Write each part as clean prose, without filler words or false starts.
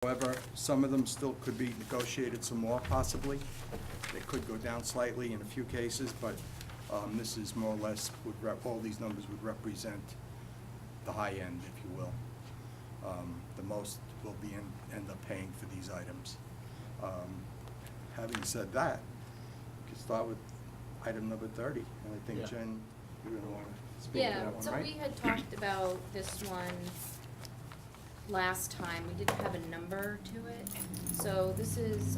However, some of them still could be negotiated some more possibly. They could go down slightly in a few cases, but this is more or less, all these numbers would represent the high end, if you will. The most will be end up paying for these items. Having said that, we can start with item number 30, and I think, Yeah. Jen, you're going to want to speak to Yeah, that one, so right? we had talked about this one last time. We didn't have a number to it. So this is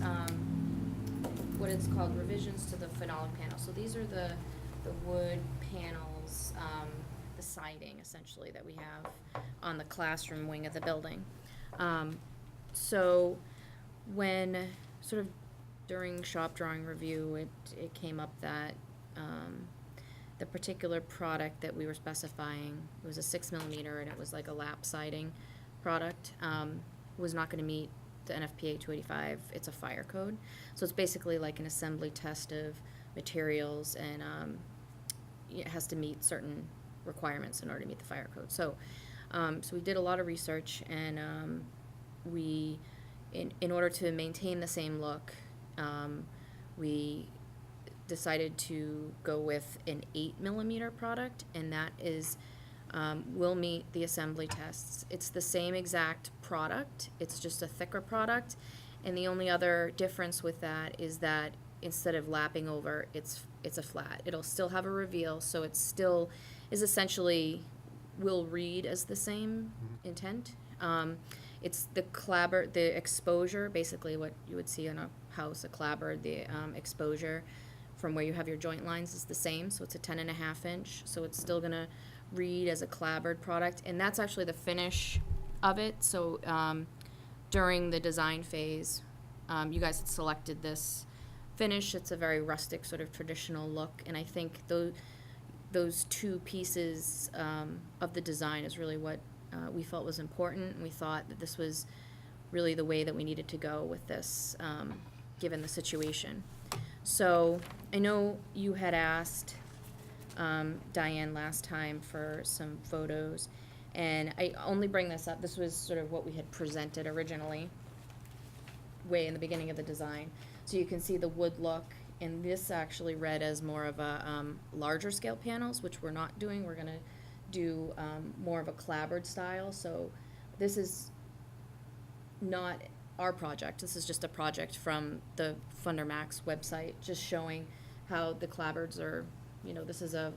what it's called, revisions to the phenolic panel. So these are the wood panels, the siding essentially that we have on the classroom wing of the building. So when sort of during shop drawing review, it came up that the particular product that we were specifying, it was a 6mm and it was like a lap siding product, was not going to meet the NFPA 285. It's a fire code. So it's basically like an assembly test of materials, and it has to meet certain requirements in order to meet the fire code. So we did a lot of research, and we, in order to maintain the same look, we decided to go with an 8mm product, and that is will meet the assembly tests. It's the same exact product, it's just a thicker product, and the only other difference with that is that instead of lapping over, it's a flat. It'll still have a reveal, so it still is essentially will read as the same intent. It's the exposure, basically what you would see on a house, a clapboard, the exposure from where you have your joint lines is the same, so it's a 10.5 inch, so it's still gonna read as a clapboard product, and that's actually the finish of it. So during the design phase, you guys had selected this finish. It's a very rustic, sort of traditional look, and I think those two pieces of the design is really what we felt was important, and we thought that this was really the way that we needed to go with this, given the situation. So I know you had asked Diane last time for some photos, and I only bring this up, this was sort of what we had presented originally way in the beginning of the design. So you can see the wood look, and this actually read as more of a larger scale panels, which we're not doing. We're gonna do more of a clapboard style. So this is not our project, this is just a project from the Funder Max website, just showing how the clapboards are, this is a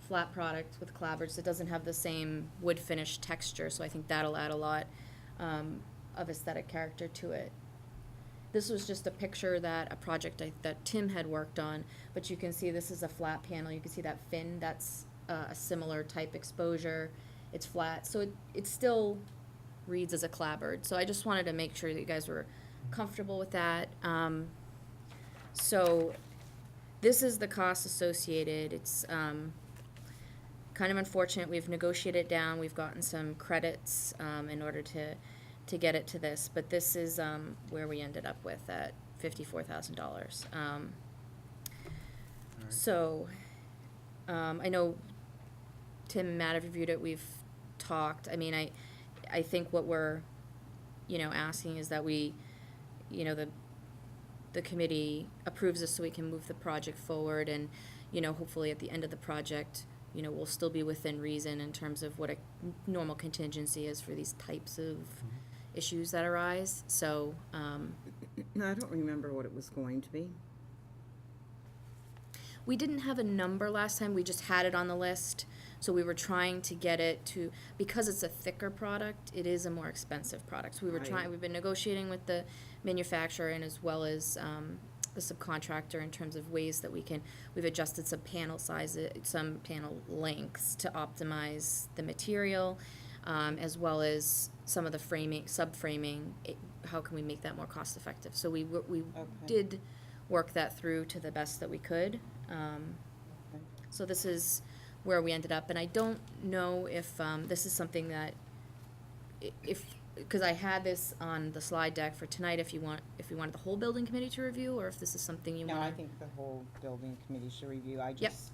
flat product with clapboards. It doesn't have the same wood finish texture, so I think that'll add a lot of aesthetic character to it. This was just a picture that a project that Tim had worked on, but you can see this is a flat panel. You can see that fin, that's a similar type exposure. It's flat, so it still reads as a clapboard. So I just wanted to make sure that you guys were comfortable with that. So this is the cost associated. It's kind of unfortunate. We've negotiated it down. We've gotten some credits in order to get it to this, but this is where we ended up with at $54,000. So I know Tim and Matt have reviewed it. We've talked. I mean, I think what we're asking is that we, the committee approves this so we can move the project forward, and hopefully at the end of the project, we'll still be within reason in terms of what a normal contingency is for these types of issues that arise. So I don't remember what it was going to be. we didn't have a number last time, we just had it on the list. So we were trying to get it to, because it's a thicker product, it is a more expensive product. So we were Right. we've been negotiating with the manufacturer and as well as the subcontractor in terms of ways that we've adjusted some panel sizes, some panel lengths to optimize the material, as well as some of the framing, sub-framing, how can we make that more cost effective? So we did work that through to the best that we could. So this is where we ended up, and I don't know if this is something that, because I had this on the slide deck for tonight, if we wanted the whole building committee to review, or if this is something you want. No, I think the whole building committee should review. I just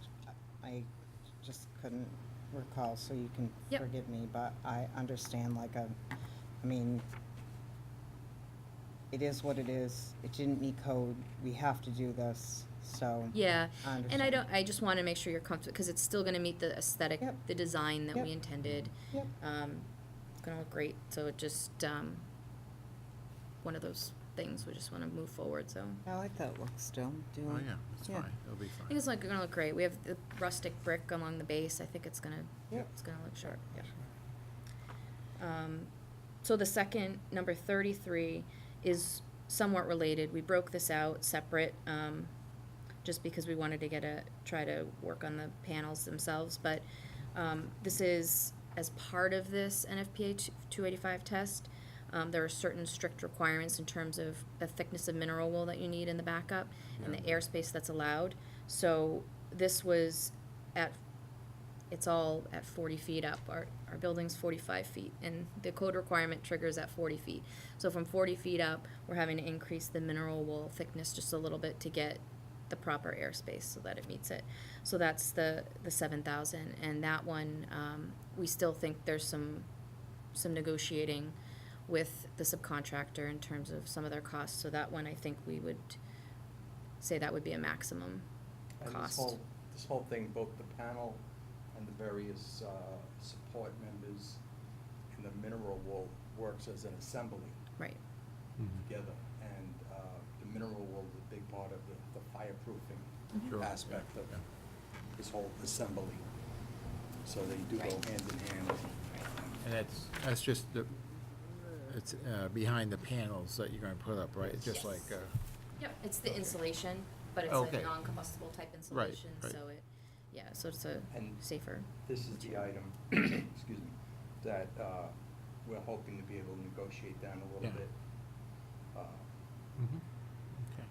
couldn't recall, so you can Yep. forgive me, but I understand it is what it is. It didn't meet code. We have to do this, so. Yeah, I and understand. I just wanna make sure you're comfortable, cause it's still gonna meet the aesthetic, Yep. the design that Yep. we intended. Yep. It's gonna look great, so it just, one of those things, we just wanna move forward, so. I like that look still, do Oh, I? yeah, it's Yeah. fine, it'll be I think fine. it's like gonna look great. We have the rustic brick along the base. I think it's gonna, Yep. it's gonna look sharp, yeah. So the second, number 33, is somewhat related. We broke this out separate, just because we wanted to try to work on the panels themselves, but, this is, as part of this NFPA 285 test, there are certain strict requirements in terms of the thickness of mineral wool that you need in the backup and the airspace that's allowed. So this was it's all at 40 feet up. Our building's 45 feet, and the code requirement triggers at 40 feet. So from 40 feet up, we're having to increase the mineral wool thickness just a little bit to get the proper airspace so that it meets it. So that's the 7,000, and that one, we still think there's some negotiating with the subcontractor in terms of some of their costs. So that one, I think we would say that would be a maximum And cost. this whole thing, both the panel and the various support members and the mineral wool works as an assembly Right. together. And the mineral wool is a big part of the fireproofing Sure, aspect of yeah. this whole assembly. So they do go Right. hand in hand. And that's just it's behind the panels that you're gonna put up, right? It's just Yes. like, Yep, it's the Okay. insulation, but it's Okay. a non-combustible type insulation, right. so it, yeah, so it's a And safer. This is the item, excuse me, that we're hoping to be able to negotiate down a little Yeah. bit. okay.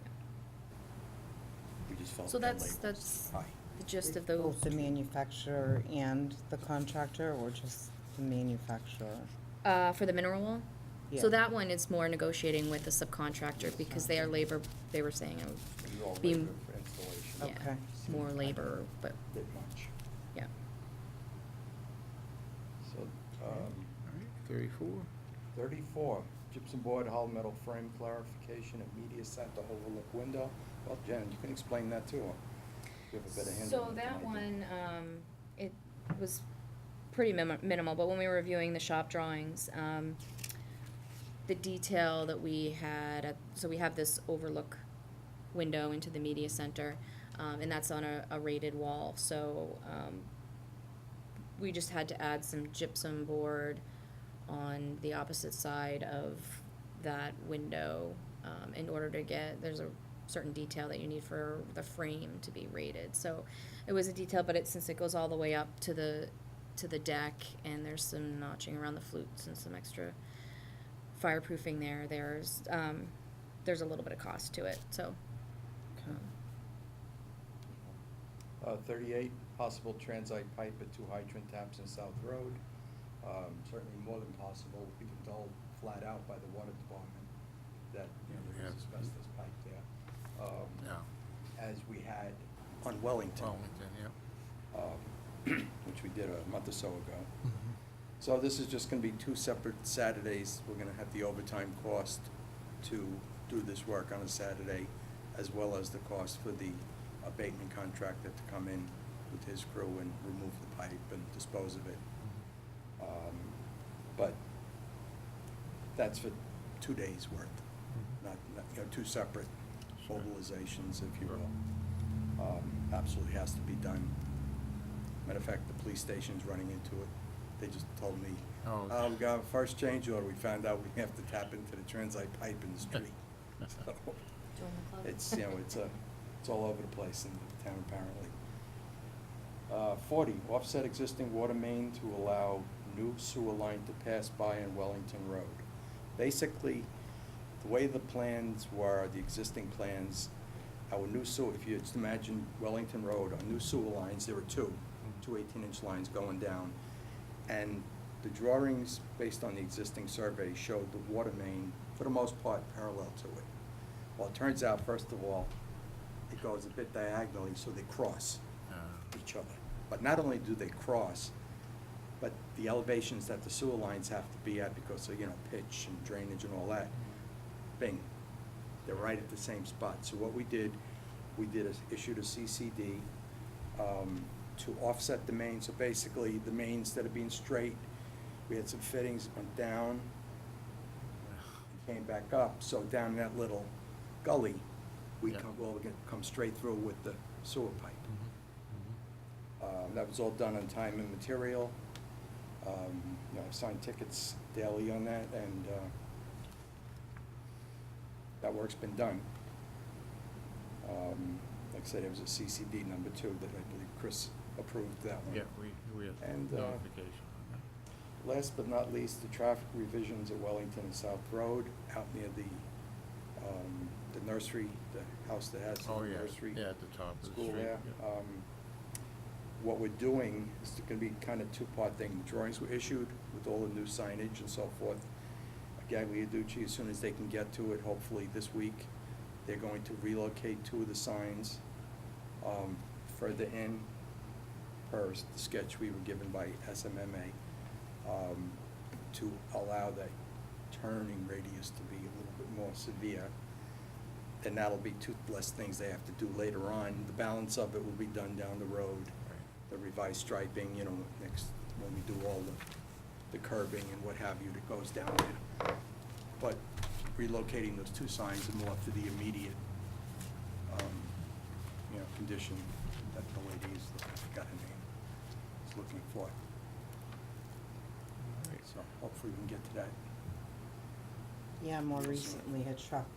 We just felt So that that's, label was that's high. the gist of those. Both the manufacturer and the contractor, or just the manufacturer? For the mineral wool? Yeah. So that one is more negotiating with the subcontractor, because they are labor, they were saying it would It's all be, labor for installation. yeah, Okay. more labor, but, Bit much. yeah. So, All right, 34. 34, gypsum board, hollow metal frame clarification at media center overlook window. Well, Jen, you can explain that too. You have a better handle So on it than that I do. one, it was pretty minimal, but when we were reviewing the shop drawings, the detail that we had, so we have this overlook window into the media center, and that's on a rated wall, so, we just had to add some gypsum board on the opposite side of that window, in order to there's a certain detail that you need for the frame to be rated. So it was a detail, but since it goes all the way up to the deck, and there's some notching around the flutes and some extra fireproofing there's a little bit of cost to it, so. Okay. 38, possible transite pipe at 2 hydrant taps in South Road. Certainly more than possible. We've been told flat out by the water department that, there is asbestos pipe there. Yeah. As we had on Wellington. Wellington, yeah. Which we did a month or so ago. So this is just gonna be 2 separate Saturdays. We're gonna have the overtime cost to do this work on a Saturday, as well as the cost for the abatement contractor to come in with his crew and remove the pipe and dispose of it. But that's for 2 days' worth, not, 2 separate Sure. mobilizations, if you Sure. will. Absolutely has to be done. Matter of fact, the police station's running into it. They just told me, Oh. we got a first change order, we found out we have to tap into the transite pipe in the street. So, it's, it's all over the place in the town apparently. 40, offset existing water main to allow new sewer line to pass by on Wellington Road. Basically, the way the plans were, the existing plans, our new sewer, if you just imagine Wellington Road, our new sewer lines, there were two 18-inch lines going down. And the drawings, based on the existing survey, showed the water main, for the most part, parallel to it. Well, it turns out, first of all, it goes a bit diagonally, so they cross each other. But not only do they cross, but the elevations that the sewer lines have to be at because of, pitch and drainage and all that, bing, they're right at the same spot. So what we did is issued a CCD to offset the main. So basically, the main, instead of being straight, we had some fittings that went down, and came back up. So down that little gully, we Yeah. we're gonna come straight through with the sewer pipe. Mm-hmm. That was all done on time and material. You know, I signed tickets daily on that, and that work's been done. Like I said, it was a CCD number 2 that I believe Chris approved that one. Yeah, we have And, notification on Last but not least, the traffic revisions at Wellington and South Road, out near the nursery, the house that has that. the Oh, yeah, nursery. yeah, at the top of the School street. there. yeah. What we're doing is gonna be kind of two-part thing. Drawings were issued with all the new signage and so forth. Again, Guiaducci, as soon as they can get to it, hopefully this week, they're going to relocate 2 of the signs further in per the sketch we were given by SMMA, to allow that turning radius to be a little bit more severe. And that'll be 2 less things they have to do later on. The balance of it will be done down the road. Right. The revised striping, you know, next, when we do all the curbing and what have you that goes down there. But relocating those 2 signs are more to the immediate, you know, condition that the lady is, I forgot her name, is looking for. All right. So hopefully we can get to that. Yeah, more recently, a truck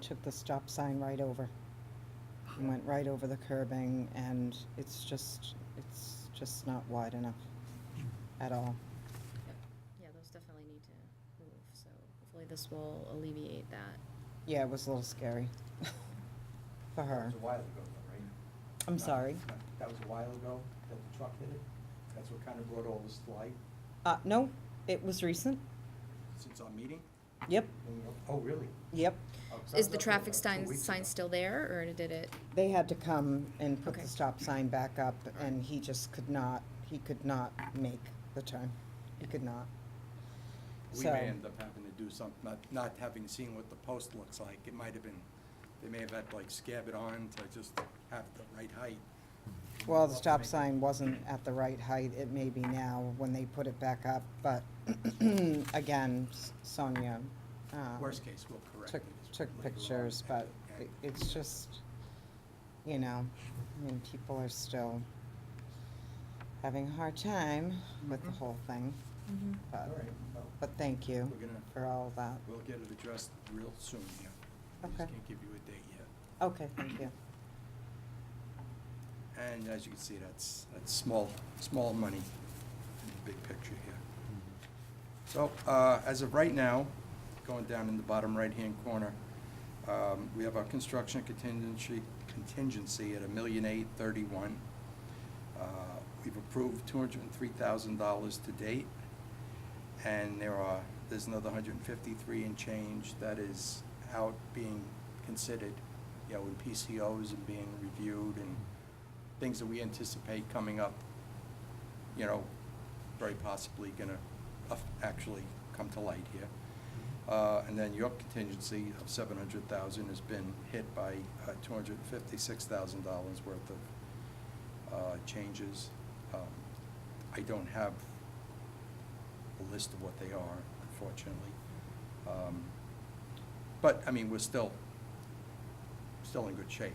took the stop sign right over. And went right over the curbing, and it's just not wide enough at all. Yep. Yeah, those definitely need to move, so hopefully this will alleviate that. Yeah, it was a little scary for That her. was a while ago, though, right? I'm sorry. That was a while ago that the truck hit it? That's what kind of brought all this to light No, it was recent. since our meeting? Yep, Oh, really? yep. Oh, 'cause I Is was the up there traffic about 2 sign, weeks sign ago. still there, or did it? They had to come and put Okay. the stop sign back up, and he just could not make the turn. He could not. We So- may end up having to do something, not having seen what the post looks like. It might have been, they may have had to like scab it on to just have the right height. Well, the stop sign wasn't at the right height. It may be now when they put it back up, but again, Sonia Worst case, we'll correct it. took later on. pictures, but Okay. it's just, you know, I mean, people are still having a hard time with the Mhm. whole thing. Mm-hmm. All right, well, But thank you we're gonna, for all of that. we'll get it addressed real soon here. I just Okay. can't give you a date yet. Okay, thank you. And as you can see, that's small money in the big picture here. So, as of right now, going down in the bottom right-hand corner, we have our construction contingency at $1,831,000. We've approved $203,000 to date, and there's another 153 and change that is out being considered, you know, in PCOs and being reviewed, and things that we anticipate coming up, you know, very possibly gonna actually come to light here. And then your contingency of $700,000 has been hit by $256,000 worth of changes. I don't have a list of what they are, unfortunately. But, I mean, we're still in good shape.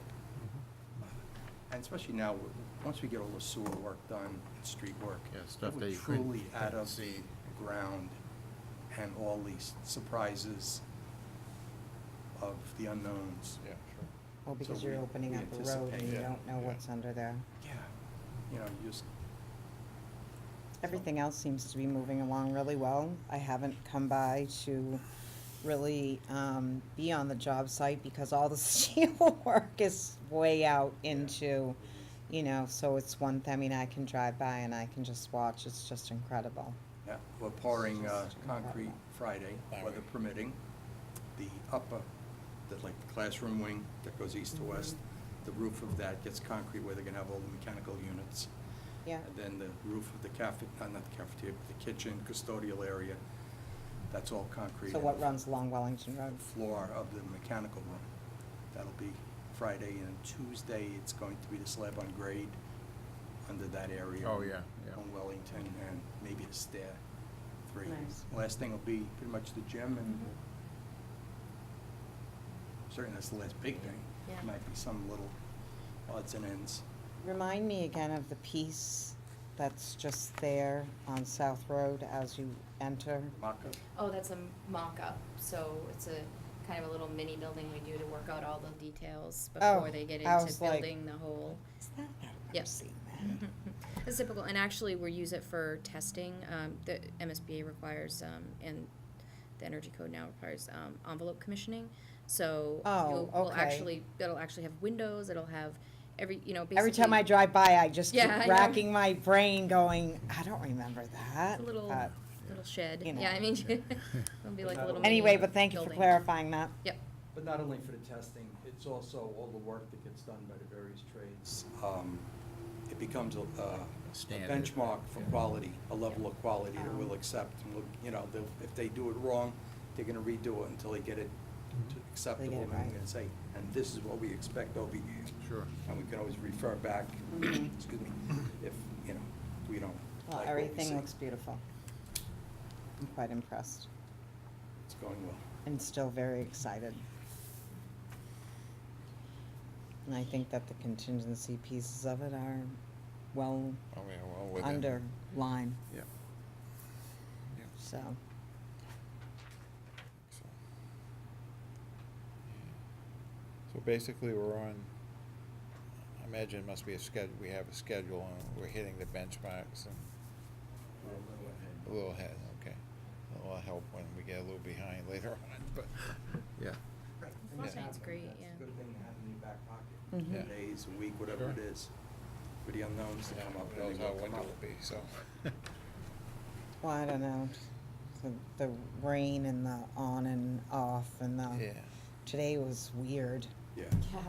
And especially now, once we get all the sewer work done, and street work, Yeah, stuff we're that you couldn't- truly out couldn't of see. the ground, and all these surprises of the unknowns. Yeah, sure. Well, because we- you're opening we up a road and anticipate you that. don't know Yeah. what's under there. Yeah, you know, you just. Everything else seems to be moving along really well. I haven't come by to really be on the job site because all the steel work is way out into, you know, so it's one thing, I mean, I can drive by and I can just watch. It's just incredible. Yeah, we're pouring Just concrete incredible. Friday, weather permitting. The upper, like the classroom wing that goes east to west, the roof of that gets concrete where they're gonna have all the mechanical units. Yeah. And then the roof of the not the cafeteria, but the kitchen custodial area That's all concrete. So what runs along Wellington Road? Floor of the mechanical room. That'll be Friday, and Tuesday, it's going to be the slab on grade under that area. Oh, yeah, yeah. On Wellington, and maybe the stair, 3. Nice. Last thing will be pretty much the gym, and certainly that's the last big thing. Yeah. Might be some little odds and ends. Remind me again of the piece that's just there on South Road as you enter. Mock-up. Oh, that's a mock-up, so it's a kind of a little mini building we do to work out all the details Oh, before they get I into was like, building the whole. Is that, I've never Yep. seen that. It's typical, and actually, we use it for testing. The MSBA requires, and the Energy Code now requires, envelope commissioning. So Oh, we'll okay. actually, it'll actually have windows, it'll have basically. Every time I drive by, I just keep Yeah, I know. racking my brain going, I don't remember that. It's a little but- shed. you know. Yeah, I mean, it'll be like a little. Anyway, mini but thank you for building. clarifying that. Yep. But not only for the testing, it's also all the work that gets done by the various trades. It becomes a Standard. benchmark for quality, a level of quality that we'll accept. And look, if they do it wrong, they're gonna redo it until they get it acceptable. And right. we're gonna say, and this is what we expect over here. Sure. And we can always refer back, excuse me, if, we don't Well, like what we everything see. looks beautiful. I'm quite impressed It's going well. and still very excited. And I think that the contingency pieces of it are well Oh, yeah, well, within. underlined, Yeah. Yeah. so. So basically, we're on, I imagine it must be a schedule, we have a schedule, and we're hitting the benchmarks and a little ahead, okay. That'll help when we get a little behind later on, but, yeah. Fortnite's It's great, yeah. a good thing to have in your back pocket. Mhm. Yeah. Days, a week, whatever Sure. it is, for the unknowns to Yeah, come up. who and knows they how will come windy up. it'll be, so. Well, I don't know, the rain and the on and off and the, Yeah. today was weird. Yeah. Yeah.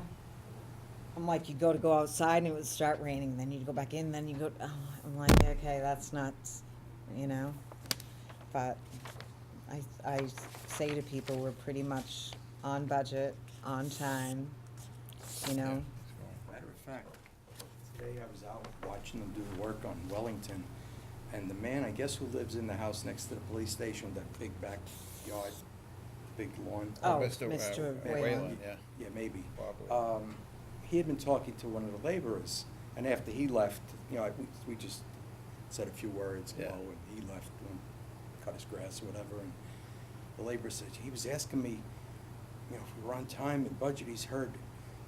I'm like, you go outside and it would start raining, then you'd go back in, then you go, oh, I'm like, okay, that's nuts, But I say to people, we're pretty much on budget, on time, Yeah, it's going. Matter of fact, today I was out watching them do the work on Wellington, and the man, I guess, who lives in the house next to the police station, that big backyard, big lawn. Oh, Mr. Mr. Whalen, Whalen. yeah. Yeah, maybe. Bob Whalen. He had been talking to one of the laborers, and after he left, we just said a few words, Yeah. and he left and cut his grass or whatever, and the laborer said, he was asking me, if we were on time and budget, he's heard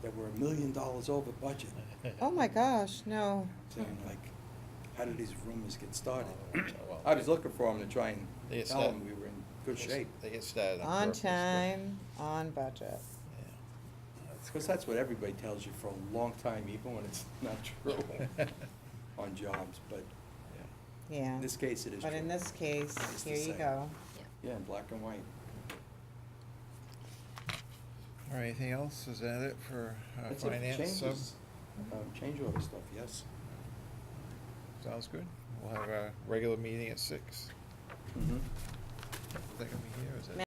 that we're $1 million over budget. Oh my gosh, no. Saying like, how did these rumors get started? Oh, well, I was looking for him to try and They get tell started. him we were in good shape. They get started on On purpose, but- time, on budget. Yeah. Because that's what everybody tells you for a long time, even when it's not true on jobs, but Yeah. in this case, it is true. But in this case, It's the here you same. go. Yeah, in black and white. All right, anything else? Is that it for That's it, finance? sub? changes, change order stuff, yes. Sounds good. We'll have a regular meeting at 6. Mm-hmm. Is that gonna be here, or is it?